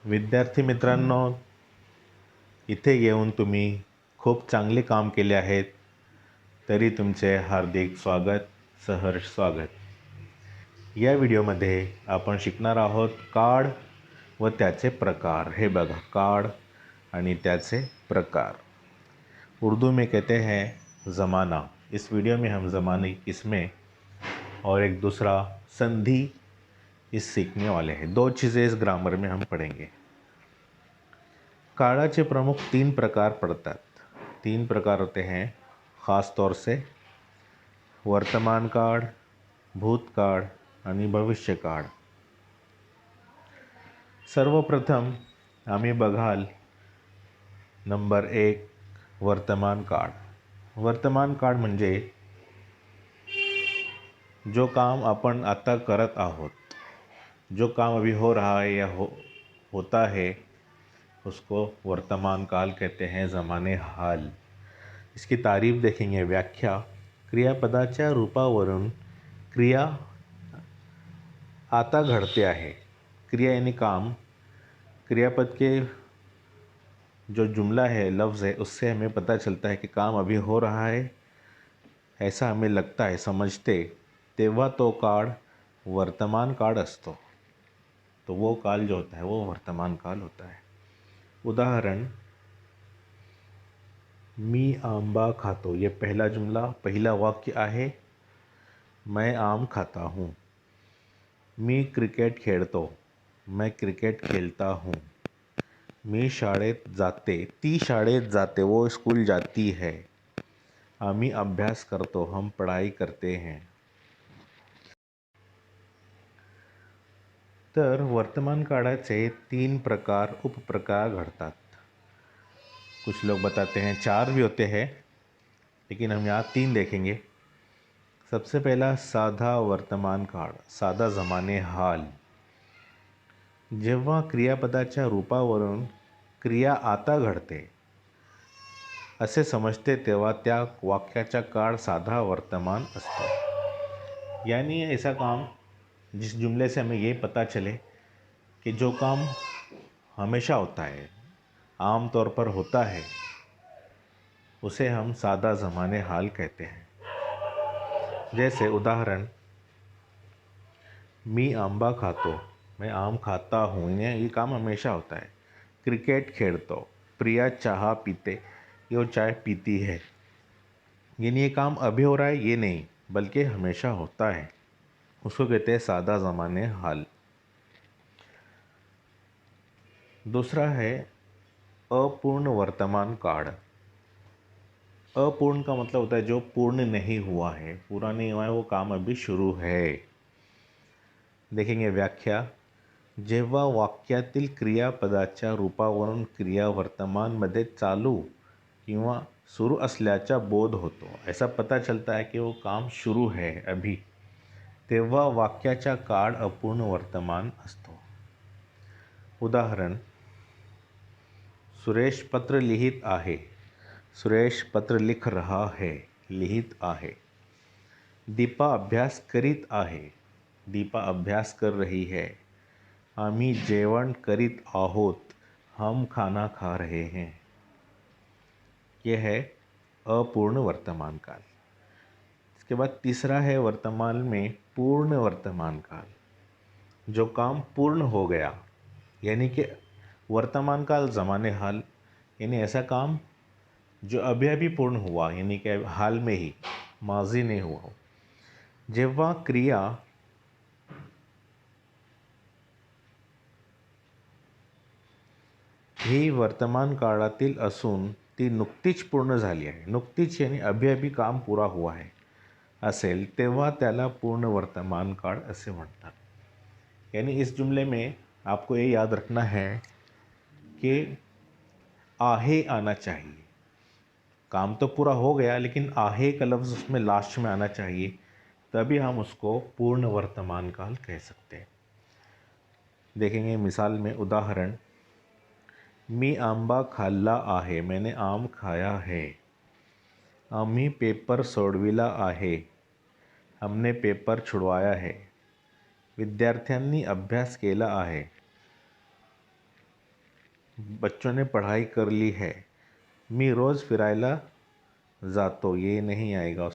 विद्यार्थी मित्रांनो, इथे येऊन तुम्ही खूप चांगले काम केले आहेत, तरी तुमचे हार्दिक स्वागत, सहर्ष स्वागत. या व्हिडिओमध्ये आपण शिकणार आहोत कार्ड व त्याचे प्रकार. हे बघा, कार्ड आणि त्याचे प्रकार. उर्दू में कहते हैं ज़माना. इस वीडियो में हम ज़माने की किस्में और एक दूसरा संधि इस सीखने वाले हैं. दो चीज़ें इस ग्रामर में हम पढ़ेंगे. कार्डाचे प्रमुख 3 प्रकार पड़तात. 3 प्रकार होते हैं ख़ास तौर से वर्तमान काळ, भूतकाळ आणि भविष्य काळ. सर्वप्रथम आम्ही बघाल नंबर 1 वर्तमान काळ. वर्तमान काळ म्हणजे जो काम अपन आता करत आहोत, जो काम अभी हो रहा है या होता है, उसको वर्तमान काल कहते हैं, ज़माने हाल. इसकी तारीफ देखेंगे. व्याख्या: क्रियापदाच्या रूपावरून क्रिया आता घडते आहे. क्रिया यानी काम. क्रियापद के जो जुमला है, लफ्ज़ है, उससे हमें पता चलता है कि काम अभी हो रहा है, ऐसा हमें लगता है, समझते, तेव्हा तो काळ वर्तमान काळ असतो. तो वो काल जो होता है वो वर्तमान काल होता है. उदाहरण: मी आंबा खातो. ये पहला जुमला, पहला वाक्य आहे. मैं आम खाता हूँ. मी क्रिकेट खेळतो. मैं क्रिकेट खेलता हूँ. मी शाळेत जाते. ती शाळेत जाते. वो स्कूल जाती है. आम्ही अभ्यास करतो. हम पढ़ाई करते हैं. तर वर्तमान काळाचे 3 प्रकार, उपप्रकार घडतात. कुछ लोग बताते हैं 4 भी होते हैं, लेकिन हम यहाँ 3 देखेंगे. सबसे पहला साधा वर्तमान काळ, साधा ज़माने हाल. जेव्हा क्रियापदाच्या रूपावरून क्रिया आता घडते असे समजते, तेव्हा त्या वाक्याचा काळ साधा वर्तमान असतो. यानी ऐसा काम जिस जुमले से हमें ये पता चले कि जो काम हमेशा होता है, आम तौर पर होता है, उसे हम सादा ज़माने हाल कहते हैं. जैसे उदाहरण: मी आंबा खातो. मैं आम खाता हूँ. ये काम हमेशा होता है. क्रिकेट खेलतो. प्रिया चाह पीते. ये चाय पीती है. यानी ये काम अभी हो रहा है, ये नहीं, बल्कि हमेशा होता है. उसको कहते हैं सादा ज़माने हाल. दूसरा है अपूर्ण वर्तमान काळ. अपूर्ण का मतलब होता है जो पूर्ण नहीं हुआ है, पूरा नहीं हुआ है, वो काम अभी शुरू है. देखेंगे व्याख्या: जेव्हा वाक्यातील क्रियापदाच्या रूपावरून क्रिया वर्तमानमध्ये चालू किंवा सुरू असल्याचा बोध होतो, ऐसा पता चलता है कि वो काम शुरू है अभी, तेव्हा वाक्याचा काळ अपूर्ण वर्तमान असतो. उदाहरण: सुरेश पत्र लिहित आहे. सुरेश पत्र लिख रहा है, लिहित आहे. दीपा अभ्यास करीत आहे. दीपा अभ्यास कर रही है. आम्ही जेवण करीत आहोत. हम खाना खा रहे हैं. यह है अपूर्ण वर्तमान काल. इसके बाद तीसरा है वर्तमान में पूर्ण वर्तमान काल. जो काम पूर्ण हो गया, यानी कि वर्तमान काल ज़माने हाल, यानी ऐसा काम जो अभी अभी पूर्ण हुआ, यानी कि हाल में ही, माजी नहीं हुआ हो. जेव्हा क्रिया ही वर्तमान काळातील असून ती नुकतीच पूर्ण झाली आहे, नुकतीच यानी अभी अभी काम पूरा हुआ है असेल, तेव्हा त्याला पूर्ण वर्तमान काळ असे म्हणतात. यानी इस जुमले में आपको ये याद रखना है कि आहे आना चाहिए. काम तो पूरा हो गया, लेकिन आहे का लफ्ज़ उसमें लास्ट में आना चाहिए, तभी हम उसको पूर्ण वर्तमान काल कह सकते हैं. देखेंगे मिसाल में. उदाहरण: मी आंबा खाल्ला आहे. मैंने आम खाया है. आम्ही पेपर सोडविला आहे. हमने पेपर छुडवाया है. विद्यार्थ्यांनी अभ्यास केला आहे. बच्चों ने पढ़ाई कर ली है. मी रोज फिरायला जातो. ये नहीं आएगा.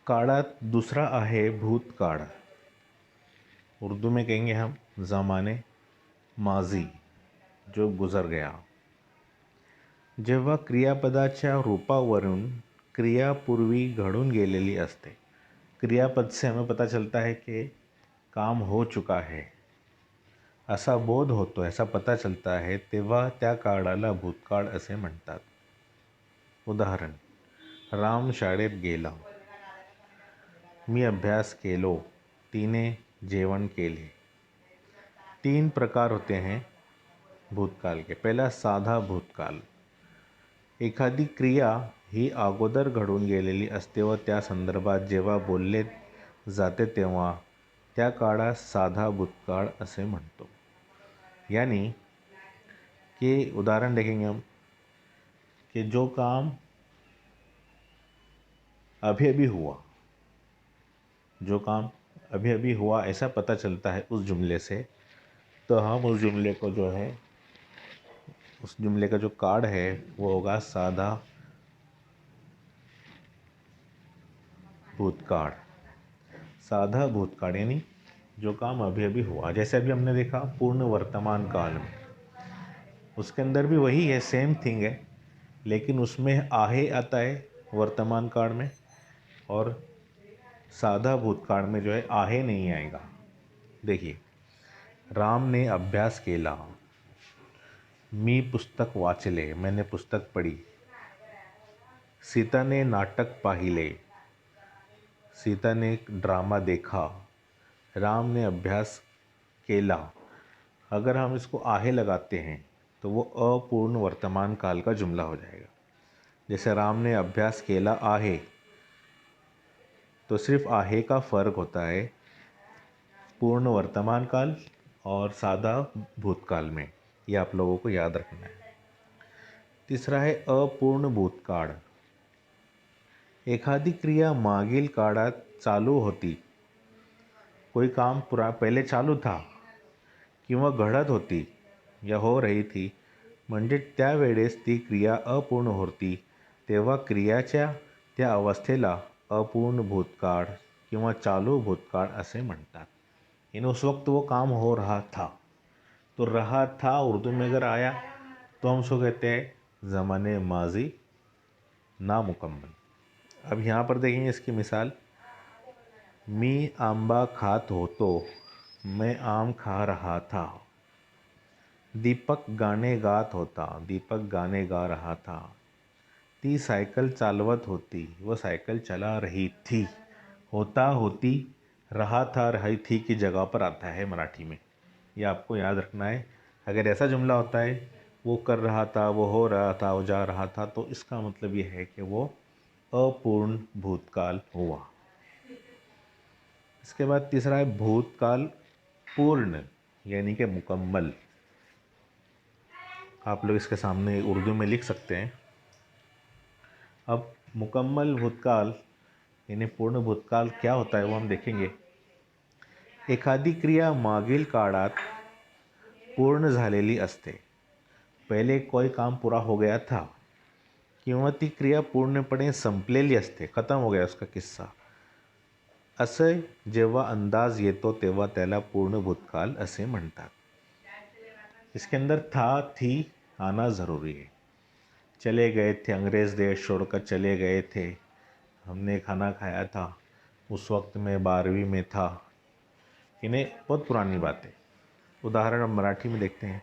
काळात दूसरा आहे भूतकाळ. उर्दू में कहेंगे हम ज़माने माजी, जो गुजर गया. जेव्हा क्रियापदाच्या रूपावरून क्रिया पूर्वी घडून गेलेली असते. क्रियापद से हमें पता चलता है कि काम हो चुका है, असा बोध होतो, ऐसा पता चलता है, तेव्हा त्या काळाला भूतकाळ असे म्हणतात. उदाहरण: राम शाळेत गेला. मी अभ्यास केलो. तिने जेवण केले. 3 प्रकार होते हैं भूतकाल के. पहला साधा भूतकाल. एखादी क्रिया ही अगोदर घडून गेलेली असते व त्या संदर्भात जेव्हा बोलले जाते तेव्हा त्या काळास साधा भूतकाळ असे म्हणतो. यानी कि उदाहरण देखेंगे हम कि जो काम अभी अभी हुआ, जो काम अभी अभी हुआ ऐसा पता चलता है उस जुमले से, तो हम उस जुमले को जो है, उस जुमले का जो काळ है वो होगा साधा भूतकाळ. साधा भूतकाळ यानी जो काम अभी अभी हुआ. जैसे अभी हमने देखा पूर्ण वर्तमान काल में, उसके अंदर भी वही है, सेम थिंग है, लेकिन उसमें आहे आता है वर्तमान काल में, और साधा भूतकाळ में जो है आहे नहीं आएगा. देखिए, राम ने अभ्यास केला. मी पुस्तक वाचले. मैंने पुस्तक पढ़ी. सीता ने नाटक पाहिले. सीता ने एक ड्रामा देखा. राम ने अभ्यास केला. अगर हम इसको आहे लगाते हैं तो वो अपूर्ण वर्तमान काल का जुमला हो जाएगा. जैसे राम ने अभ्यास केला आहे, तो सिर्फ आहे का फ़र्क होता है पूर्ण वर्तमान काल और सादा भूतकाल में. ये आप लोगों को याद रखना है. तीसरा है अपूर्ण भूतकाळ. एखादी क्रिया मागील काळात चालू होती. कोई काम पहले चालू था किंवा घडत होती या हो रही थी, म्हणजे त्यावेळेस ती क्रिया अपूर्ण होती, तेव्हा क्रियाच्या त्या अवस्थेला अपूर्ण भूतकाळ किंवा चालू भूतकाळ असे म्हणतात. इन उस वक्त वो काम हो रहा था. तो रहा था उर्दू में अगर आया तो हम उसको कहते हैं ज़माने माजी नामुकम्मल. अब यहाँ पर देखेंगे इसकी मिसाल. मी आंबा खात होतो. मैं आम खा रहा था. दीपक गाणे गात होता. दीपक गाणे गा रहा था. ती साइकिल चालवत होती. वह साइकिल चला रही थी. होता, होती, रहा था, रही थी की जगह पर आता है मराठी में. ये आपको याद रखना है. अगर ऐसा जुमला होता है वो कर रहा था, वो हो रहा था, वो जा रहा था, तो इसका मतलब ये है कि वो अपूर्ण भूतकाल हुआ. इसके बाद तीसरा है भूतकाल पूर्ण यानी कि मुकम्मल. आप लोग इसके सामने उर्दू में लिख सकते हैं. अब मुकम्मल भूतकाल यानी पूर्ण भूतकाल क्या होता है वो हम देखेंगे. एखादी क्रिया मागील काळात पूर्ण झालेली असते. पहले कोई काम पूरा हो गया था किंवा ती क्रिया पूर्णपणे संपलेली असते, खतम हो गया उसका किस्सा. असे जेव्हा अंदाज येतो तेव्हा त्याला पूर्ण भूतकाल असे म्हणतात. इसके अंदर था, थी आना ज़रूरी है. चले गए थे, अंग्रेज़ देश छोड़कर चले गए थे. हमने खाना खाया था. उस वक्त मैं 12वीं में था. इन्हें बहुत पुरानी बात है. उदाहरण अब मराठी में देखते हैं.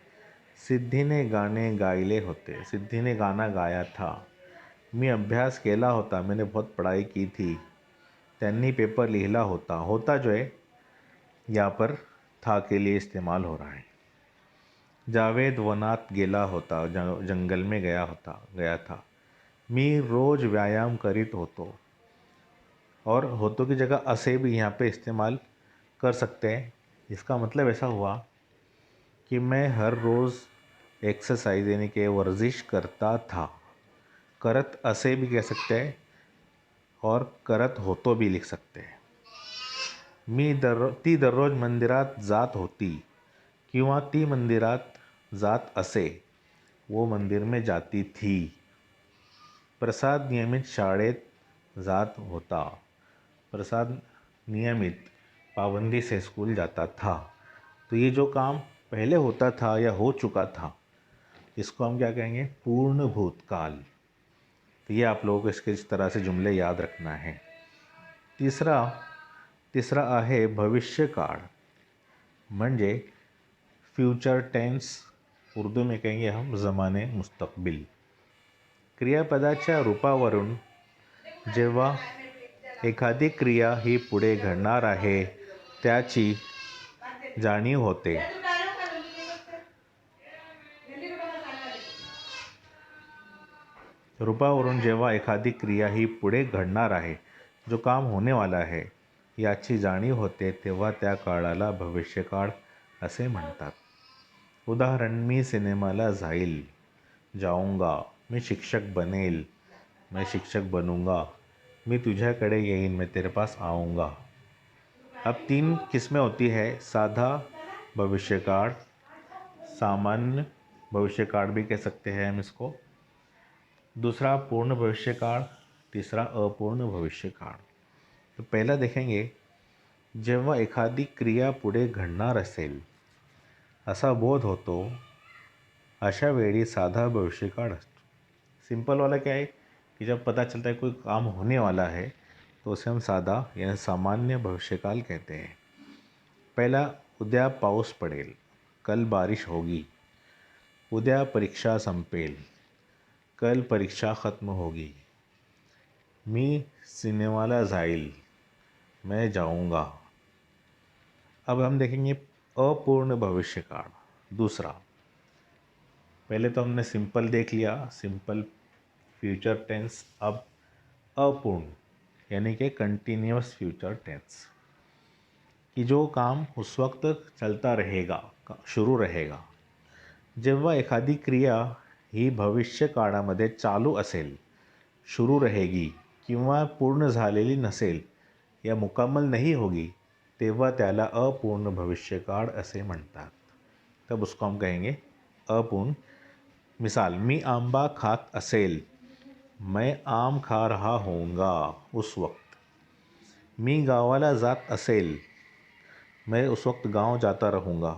सिद्धीने गाणे गायले होते. सिद्धि ने गाना गाया था. मी अभ्यास केला होता. मैंने बहुत पढ़ाई की थी. त्यांनी पेपर लिहिला होता. होता जो है यहाँ पर था के लिए इस्तेमाल हो रहा है. जावेद वनात गेला होता. जंगल में गया था. मी रोज व्यायाम करीत होतो. और होतो की जगह असे भी यहाँ पे इस्तेमाल कर सकते हैं. इसका मतलब ऐसा हुआ कि मैं हर रोज़ एक्सरसाइज यानी कि वर्जिश करता था. करत असे भी कह सकते हैं और करत होतो भी लिख सकते हैं. ती दररोज मंदिरात जात होती किंवा ती मंदिरात जात असे, वो मंदिर में जाती थी. प्रसाद नियमित शाळेत जात होता. प्रसाद नियमित पाबंदी से स्कूल जाता था. तो ये जो काम पहले होता था या हो चुका था, इसको हम क्या कहेंगे? पूर्ण भूतकाल. तो ये आप लोगों को इसके इस तरह से जुमले याद रखना है. तिसरा आहे भविष्यकाळ, म्हणजे फ्यूचर टेन्स. उर्दू में कहेंगे हम ज़माने मुस्तकबिल. क्रियापदाच्या रूपावरून जेव्हा एखादी क्रिया ही पुढे घडणार आहे त्याची जाणीव होते. रूपावरून जेव्हा एखादी क्रिया ही पुढे घडणार आहे, जो काम होने वाला आहे, याची जाणीव होते, तेव्हा त्या काळाला भविष्यकाळ असे म्हणतात. उदाहरण, मी सिनेमाला जाईल, जाऊंगा. मैं शिक्षक बनेल, मैं शिक्षक बनूंगा. मैं तुझ्याकडे येईन, मैं तेरे पास आऊँगा. अब 3 किस्में होती है: साधा भविष्यकाळ, सामान्य भविष्यकाळ भी कह सकते हैं हम इसको, दूसरा पूर्ण भविष्यकाळ, तीसरा अपूर्ण भविष्यकाळ. तो पहला देखेंगे, जेव्हा एखादी क्रिया पुढे घडणार असेल असा बोध होतो, अशा वेळी साधा भविष्यकाळ असतो. सिंपल वाला क्या है कि जब पता चलता है कोई काम होने वाला है तो उसे हम साधा यानी सामान्य भविष्यकाल कहते हैं. पहला, उद्या पाऊस पडेल, कल बारिश होगी. उद्या परीक्षा संपेल, कल परीक्षा ख़त्म होगी. मी सिनेमाला जाईल, मैं जाऊंगा. अब हम देखेंगे अपूर्ण भविष्यकाल. दूसरा, पहले तो हमने सिंपल देख लिया, सिंपल फ्यूचर टेंस. अब अपूर्ण यानी कि कंटिन्यूअस फ्यूचर टेंस, कि जो काम उस वक्त चलता रहेगा, शुरू रहेगा. जेव्हा एखादी क्रिया ही भविष्य काळामध्ये चालू असेल, शुरू रहेगी किंवा पूर्ण झालेली नसेल या मुकम्मल नहीं होगी, तेव्हा त्याला अपूर्ण भविष्यकाळ असे म्हणतात. तब उसको हम कहेंगे अपूर्ण. मिसाल, मी आंबा खात असेल, मैं आम खा रहा होऊंगा उस वक्त. मी गावाला जात असेल, मैं उस वक्त गांव जाता रहूँगा.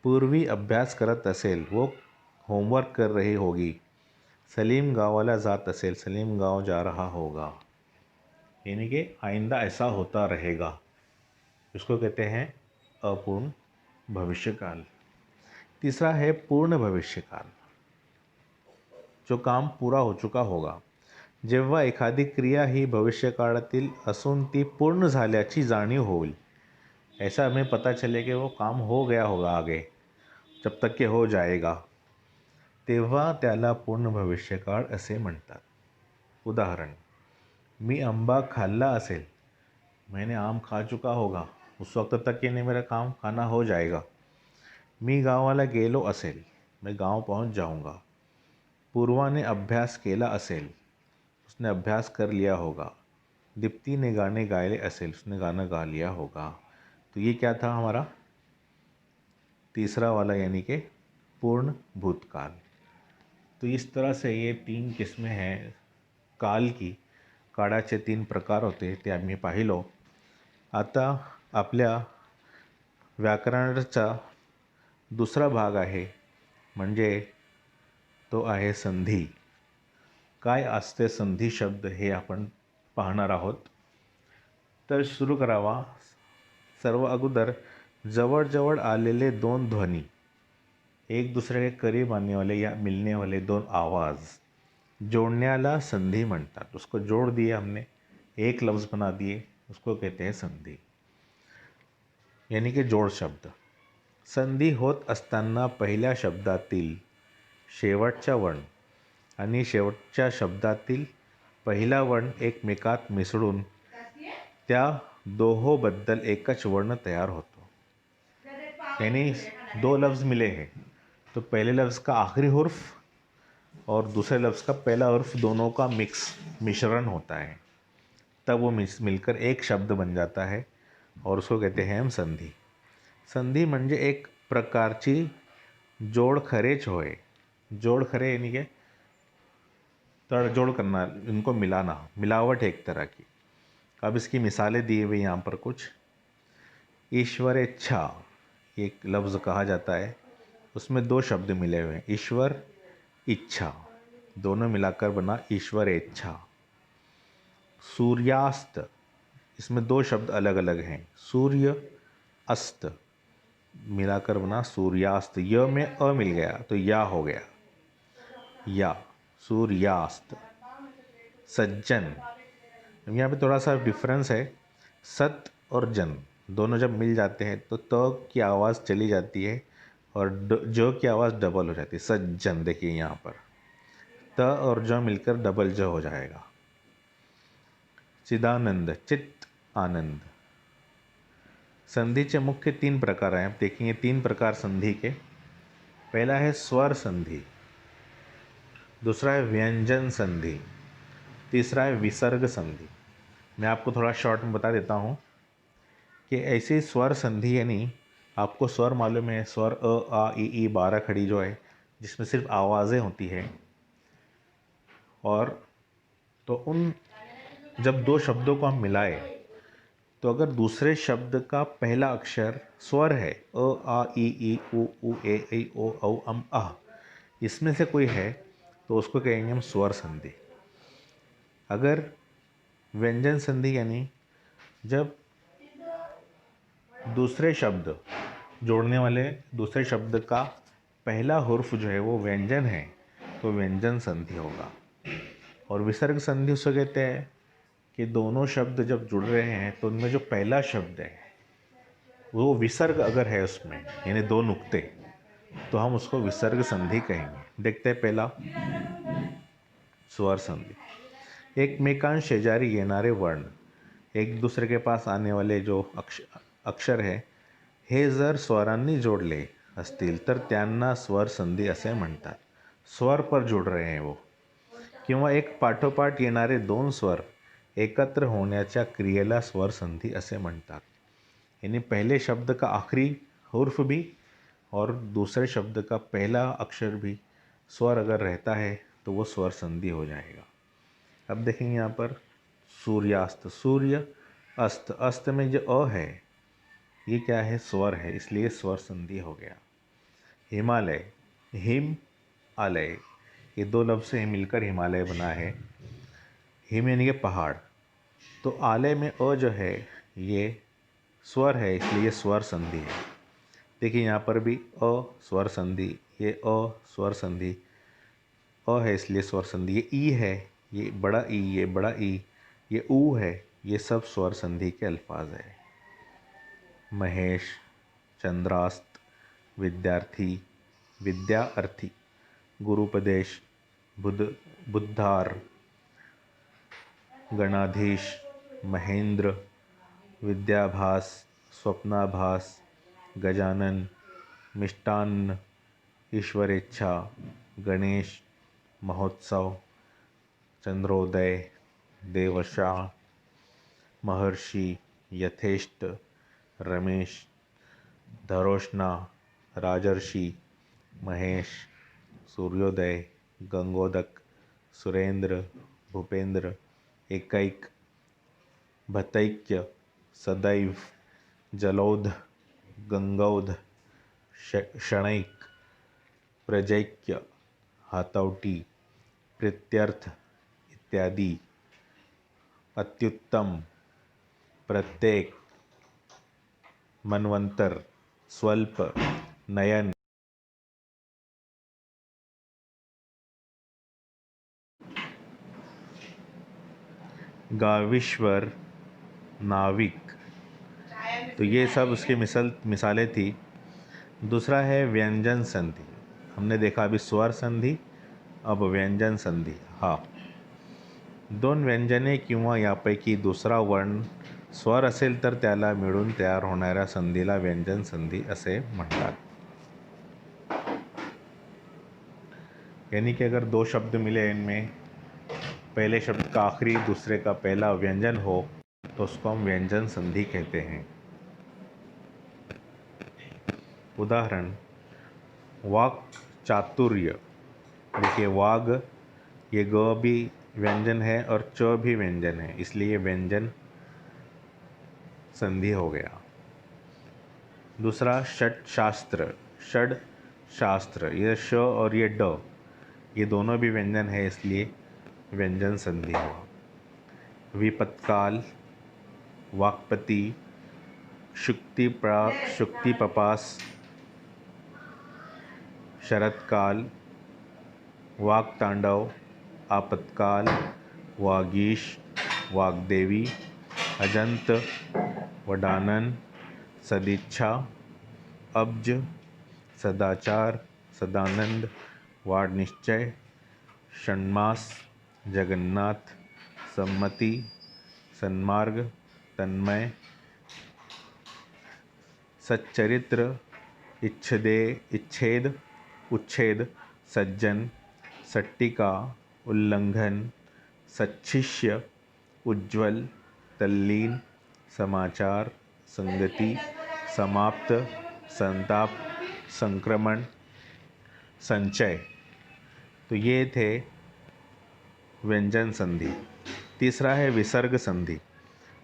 पूर्वी अभ्यास करत असेल, वो होमवर्क कर रही होगी. सलीम गावाला जात असेल, सलीम गांव जा रहा होगा. यानी कि आइंदा ऐसा होता रहेगा. इसको कहते हैं अपूर्ण भविष्यकाल. तीसरा है पूर्ण भविष्यकाल, जो काम पूरा हो चुका होगा. जेव्हा एखादी क्रिया ही भविष्यकाळातील असून ती पूर्ण झाल्याची जाणीव होईल. ऐसा हमें पता चले कि वो काम हो गया होगा आगे, जब तक कि हो जाएगा, तेव्हा त्याला पूर्ण भविष्यकाळ असे म्हणतात. उदाहरण, मी आंबा खाल्ला असेल, मैंने आम खा चुका होगा, उस वक्त तक कि नहीं मेरा काम खाना हो जाएगा. मी गावाला गेलो असेल, मैं गांव पहुंच जाऊंगा. पूर्वा ने अभ्यास केला असेल, उसने अभ्यास कर लिया होगा. दीप्ति ने गाने गाए असेल, उसने गाना गा लिया होगा. तो ये क्या था हमारा तीसरा वाला, यानी कि पूर्ण भूतकाल. तो इस तरह से ये 3 किस्में हैं काल की. काळाचे 3 प्रकार होते ते आम्ही पाहिलो. आता आपल्या व्याकरणाचा दुसरा भाग आहे, म्हणजे तो आहे संधी. काय असते संधी शब्द हे आपण पाहणार आहोत. तर सुरू करावा. सर्व अगोदर जवळ आलेले 2 ध्वनी, एक दूसरे के करीब आने वाले या मिलने वाले 2 आवाज़ जोड़ण्याला संधी म्हणतात. उसको जोड़ दिए हमने, एक लफ्ज़ बना दिए, उसको कहते हैं संधी, यानी कि जोड़ शब्द. संधी होत असताना पहिल्या शब्दातील शेवटचा वर्ण आणि शेवटच्या शब्दातील पहिला वर्ण एकमेकात मिसळून त्या दोहोबद्दल एकच वर्ण तैयार होतो. यानी 2 लफ्ज़ मिले हैं, तो पहले लफ्ज़ का आखिरी हुर्फ और दूसरे लफ्ज़ का पहला हुर्फ, दोनों का मिश्रण होता है, तब वो मिलकर एक शब्द बन जाता है और उसको कहते हैं हम संधी. संधी म्हणजे एक प्रकारची जोड़ खरे छोए। जोड़ खरे यानी कि तड़जोड़ करना, इनको मिलाना, मिलावट एक तरह की। अब इसकी मिसालें दी हुई यहाँ पर कुछ। ईश्वर इच्छा एक लफ्ज़ कहा जाता है, उसमें दो शब्द मिले हुए हैं, ईश्वर इच्छा, दोनों मिलाकर बना ईश्वर इच्छा। सूर्यास्त, इसमें दो शब्द अलग अलग हैं, सूर्य अस्त, मिलाकर बना सूर्यास्त। य में अ मिल गया तो या हो गया, या सूर्यास्त। सज्जन, यहाँ पे थोड़ा सा डिफरेंस है, सत और जन दोनों जब मिल जाते हैं तो त की आवाज़ चली जाती है और जो की आवाज़ डबल हो जाती है। सज्जन, देखिए यहाँ पर त और ज मिलकर डबल ज हो जाएगा। चिदानंद, चित्त आनंद। संधि के मुख्य तीन प्रकार हैं, आप देखेंगे तीन प्रकार संधि के। पहला है स्वर संधि, दूसरा है व्यंजन संधि, तीसरा है विसर्ग संधि। मैं आपको थोड़ा शॉर्ट में बता देता हूँ कि ऐसी स्वर संधि यानी आपको स्वर मालूम है, स्वर अ आ ई 12 खड़ी जो है, जिसमें सिर्फ आवाज़ें होती है। और तो उन जब दो शब्दों को हम मिलाए तो अगर दूसरे शब्द का पहला अक्षर स्वर है, अ आ ई उ ए ऐ ओ औ अम अह, इसमें से कोई है तो उसको कहेंगे हम स्वर संधि। अगर व्यंजन संधि यानी जब दूसरे शब्द जोड़ने वाले दूसरे शब्द का पहला हुर्फ जो है वो व्यंजन है तो व्यंजन संधि होगा। और विसर्ग संधि उसे कहते हैं कि दोनों शब्द जब जुड़ रहे हैं तो उनमें जो पहला शब्द है वो विसर्ग अगर है उसमें, यानी दो नुक्ते, तो हम उसको विसर्ग संधि कहेंगे। देखते हैं पहला स्वर संधि। एकमेकां शेजारी येणारे वर्ण, एक दूसरे के पास आने वाले जो अक्षर है, हे जर स्वरांनी जोडले असतील तर त्यांना स्वर संधी असे म्हणतात। स्वर पर जुड़ रहे हैं वो, किंवा एक पाठोपाठ येणारे दोन स्वर एकत्र होण्याच्या क्रियेला स्वर संधी असे म्हणतात। यानी पहले शब्द का आखिरी हुर्फ भी और दूसरे शब्द का पहला अक्षर भी स्वर अगर रहता है तो वो स्वर संधि हो जाएगा। अब देखेंगे यहाँ पर सूर्यास्त, सूर्य अस्त, अस्त में जो अ है ये क्या है, स्वर है, इसलिए स्वर संधि हो गया। हिमालय, हिम आलय, ये दो लफ्ज़ से मिलकर हिमालय बना है। हिम यानी कि पहाड़, तो आलय में अ जो है ये स्वर है, इसलिए स्वर संधि है। देखिए यहाँ पर भी अ स्वर संधि, ये अ स्वर संधि, अ है इसलिए स्वर संधि। ये ई है, ये बड़ा ई, ये बड़ा ई, ये ऊ है, ये सब स्वर संधि के अल्फाज है। महेश, चंद्रास्त, विद्यार्थी, विद्या अर्थी, गुरुपदेश, बुद्धार, गणाधीश, महेंद्र, विद्याभास, स्वप्नाभास, गजानन, मिष्टान्न, ईश्वरेच्छा, गणेश, महोत्सव, चंद्रोदय, देवशा, महर्षि, यथेष्ट, रमेश, धरोष्णा, राजर्षि, महेश, सूर्योदय, गंगोदक, सुरेंद्र, भूपेंद्र, एकैक, भतैक्य, सदैव, जलौध, गंगौध, क्षणैक, प्रजैक्य, हाथौटी, प्रीत्यर्थ इत्यादि, अत्युत्तम, प्रत्येक, मनवंतर, स्वल्प, नयन, गाविश्वर, नाविक। तो ये सब उसकी मिसालें थी। दूसरा है व्यंजन संधि। हमने देखा अभी स्वर संधि, अब व्यंजन संधि। हाँ, दोन व्यंजने किंवा यापैकी दुसरा वर्ण स्वर असेल तर त्याला मिळून तयार होणाऱ्या संधीला व्यंजन संधि असे म्हणतात। यानी कि अगर दो शब्द मिले, इनमें पहले शब्द का आखिरी दूसरे का पहला व्यंजन हो तो उसको हम व्यंजन संधि कहते हैं। उदाहरण, वाक चातुर्य। देखिए वाग, ये ग भी व्यंजन है और च भी व्यंजन है, इसलिए व्यंजन संधि हो गया। दूसरा षट शास्त्र, षड शास्त्र, ये श और ये ड, ये दोनों भी व्यंजन है, इसलिए व्यंजन संधि हुआ। विपत्काल, वाक्पति, शुक्ति पपास, शरतकाल, वाक्तांडव, आपत्काल, वागीश, वाग्देवी, अजंत, वडानन, सदिच्छा, अब्ज, सदाचार, सदानंद, वाड निश्चय, षण्मास, जगन्नाथ, सम्मति, सन्मार्ग, तन्मय, सच्चरित्र, इच्छेद, उच्छेद, सज्जन, सट्टिका, उल्लंघन, सच्छिष्य, उज्ज्वल, तल्लीन, समाचार, संगति, समाप्त, संताप, संक्रमण, संचय। तो ये थे व्यंजन संधि। तीसरा है विसर्ग संधि।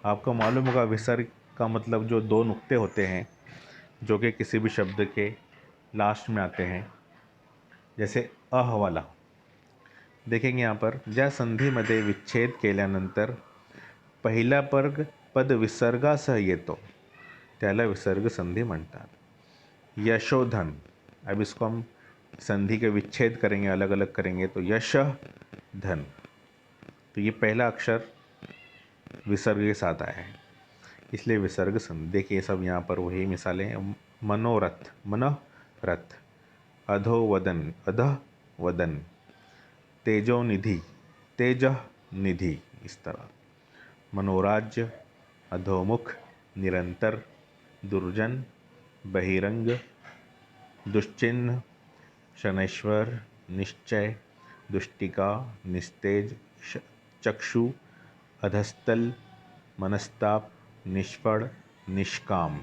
आपको मालूम होगा विसर्ग का मतलब जो दो नुक्ते होते हैं जो कि किसी भी शब्द के लास्ट में आते हैं, जैसे अह वाला। देखेंगे यहाँ पर, ज्या संधीमध्ये विच्छेद केल्यानंतर पहिला पद विसर्गासह येतो त्याला विसर्ग संधि म्हणतात। यशोधन, अब इसको हम संधि के विच्छेद करेंगे, अलग अलग करेंगे, तो यश धन, तो ये पहला अक्षर विसर्ग के साथ आया है, इसलिए विसर्ग संधि। देखिए सब यहाँ पर वही मिसालें हैं। मनोरथ, मनः रथ, अधोवदन, अधः वदन, तेजोनिधि, तेजः निधि, इस तरह। मनोराज्य, अधोमुख, निरंतर, दुर्जन, बहिरंग, दुश्चिन्ह, शनैश्वर, निश्चय, दुष्टिका, निस्तेज, चक्षु, अधस्तल, मनस्ताप, निष्फल, निष्काम।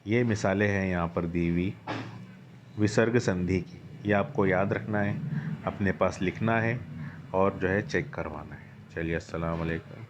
ये मिसालें हैं यहाँ पर दी हुई विसर्ग संधि की। ये आपको याद रखना है, अपने पास लिखना है और जो है चेक करवाना है। चलिए, अस्सलाम वालेकुम।